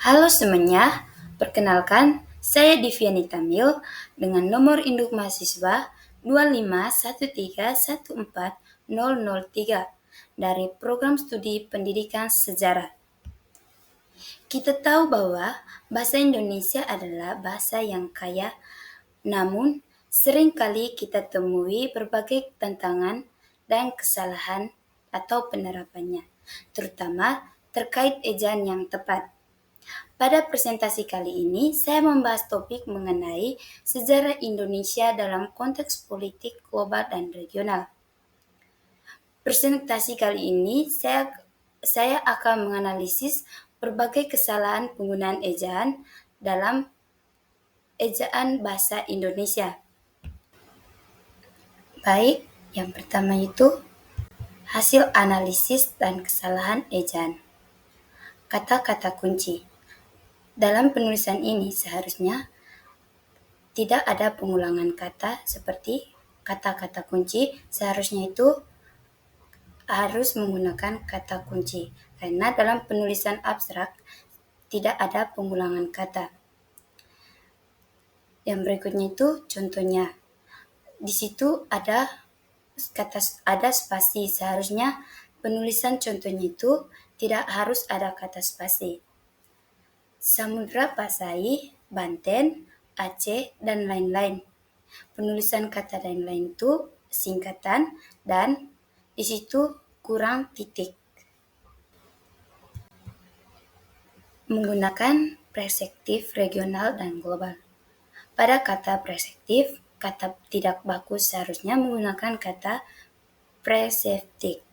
Halo semuanya, perkenalkan saya Diviani Tamil dengan nomor induk mahasiswa 251314003 dari Program Studi Pendidikan Sejarah. Kita tahu bahwa bahasa Indonesia adalah bahasa yang kaya, namun seringkali kita temui berbagai tantangan dan kesalahan atau penerapannya, terutama terkait ejaan yang tepat. Pada presentasi kali ini, saya membahas topik mengenai sejarah Indonesia dalam konteks politik global dan regional. Presentasi kali ini, saya akan menganalisis berbagai kesalahan penggunaan ejaan dalam ejaan bahasa Indonesia. Baik, yang pertama itu hasil analisis dan kesalahan ejaan. Kata-kata kunci. Dalam penulisan ini seharusnya tidak ada pengulangan kata seperti kata-kata kunci, seharusnya itu harus menggunakan kata kunci. Karena dalam penulisan abstrak tidak ada pengulangan kata. Yang berikutnya itu contohnya. Di situ ada spasi, seharusnya penulisan contohnya itu tidak harus ada kata spasi. Samudra Pasai, Banten, Aceh, dan lain-lain. Penulisan kata dan lain itu singkatan dan di situ kurang titik. Menggunakan perspektif regional dan global. Pada kata perspektif, kata tidak baku seharusnya menggunakan kata preseptik.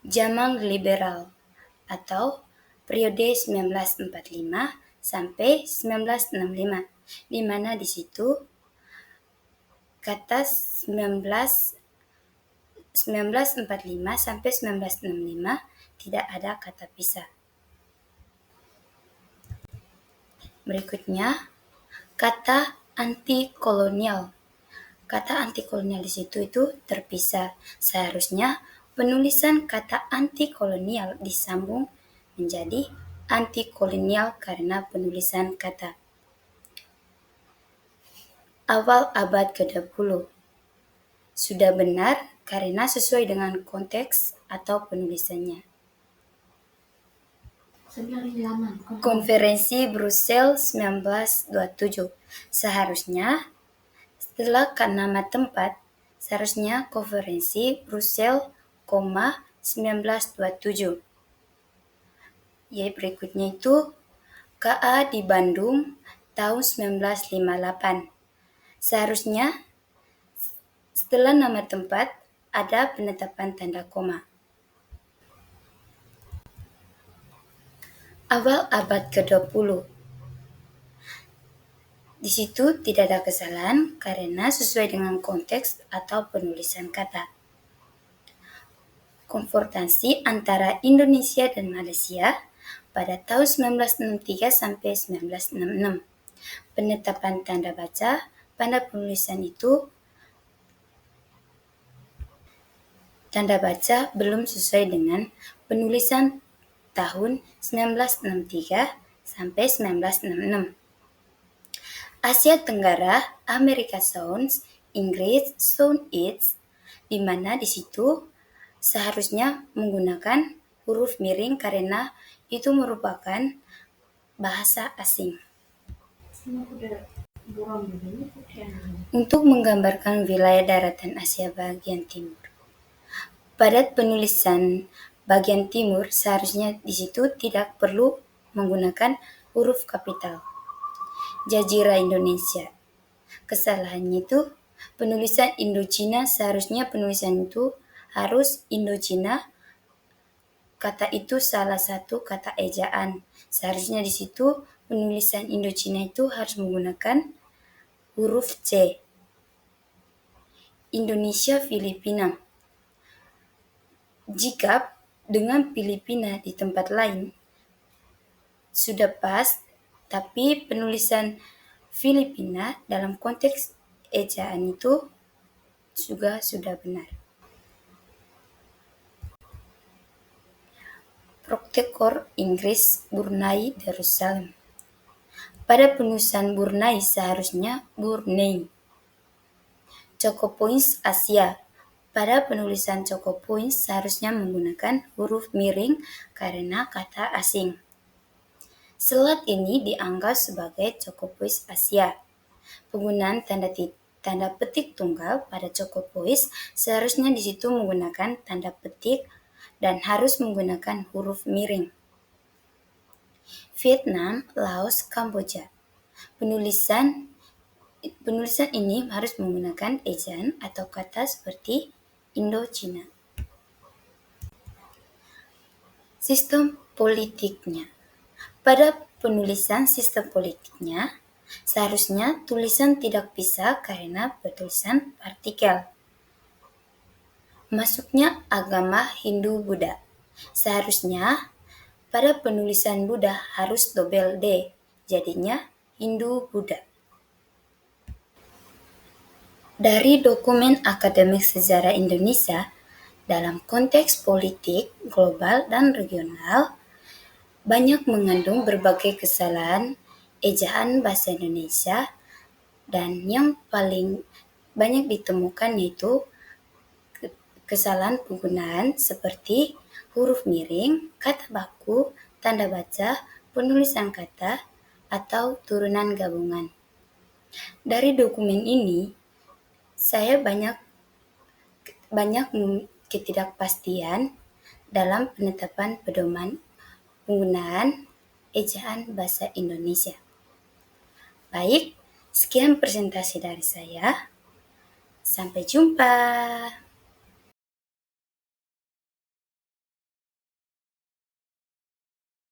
Zaman liberal atau periode 1945 sampai 1965, di mana di situ kata 1945 sampai 1965 tidak ada kata pisah. Berikutnya, kata anti-kolonial. Kata anti-kolonial di situ itu terpisah. Seharusnya penulisan kata anti-kolonial disambung menjadi anti-kolonial karena penulisan kata. Awal abad ke-20. Sudah benar karena sesuai dengan konteks atau penulisannya. Konferensi Brussels 1927. Seharusnya setelah nama tempat, seharusnya konferensi Brussels, 1927. Berikutnya itu KA di Bandung tahun 1958. Seharusnya setelah nama tempat ada penetapan tanda koma. Awal abad ke-20. Di situ tidak ada kesalahan karena sesuai dengan konteks atau penulisan kata. Konfrontasi antara Indonesia dan Malaysia pada tahun 1963 sampai 1966. Penetapan tanda baca pada penulisan itu tanda baca belum sesuai dengan penulisan tahun 1963 sampai 1966. Asia Tenggara, Amerika Sounds, Inggris, Sound East, di mana di situ seharusnya menggunakan huruf miring karena itu merupakan bahasa asing. Untuk menggambarkan wilayah daratan Asia bagian timur. Pada penulisan bagian timur seharusnya di situ tidak perlu menggunakan huruf kapital. Jazirah Indonesia. Kesalahannya itu penulisan Indochina, seharusnya penulisan itu harus Indochina. Kata itu salah satu kata ejaan. Seharusnya di situ penulisan Indochina itu harus menggunakan huruf C. Indonesia Filipina. Jika dengan Filipina di tempat lain sudah pas, tapi penulisan Filipina dalam konteks ejaan itu juga sudah benar. Protektor Inggris Brunei Darussalam. Pada penulisan Brunei seharusnya Brunei. Choco Points Asia. Pada penulisan Choco Points seharusnya menggunakan huruf miring karena kata asing. Selat ini dianggap sebagai Choco Points Asia. Penggunaan tanda petik tunggal pada Choco Points seharusnya di situ menggunakan tanda petik dan harus menggunakan huruf miring. Vietnam, Laos, Kamboja. Penulisan ini harus menggunakan ejaan atau kata seperti Indo-Cina. Sistem politiknya. Pada penulisan sistem politiknya, seharusnya tulisan tidak bisa karena bertulisan partikel. Masuknya agama Hindu-Buddha. Seharusnya pada penulisan Buddha harus double D, jadinya Hindu-Buddha. Dari dokumen akademik sejarah Indonesia, dalam konteks politik global dan regional, banyak mengandung berbagai kesalahan ejaan bahasa Indonesia dan yang paling banyak ditemukan yaitu kesalahan penggunaan seperti huruf miring, kata baku, tanda baca, penulisan kata, atau turunan gabungan. Dari dokumen ini, saya banyak ketidakpastian dalam penetapan pedoman penggunaan ejaan bahasa Indonesia. Baik, sekian presentasi dari saya. Sampai jumpa.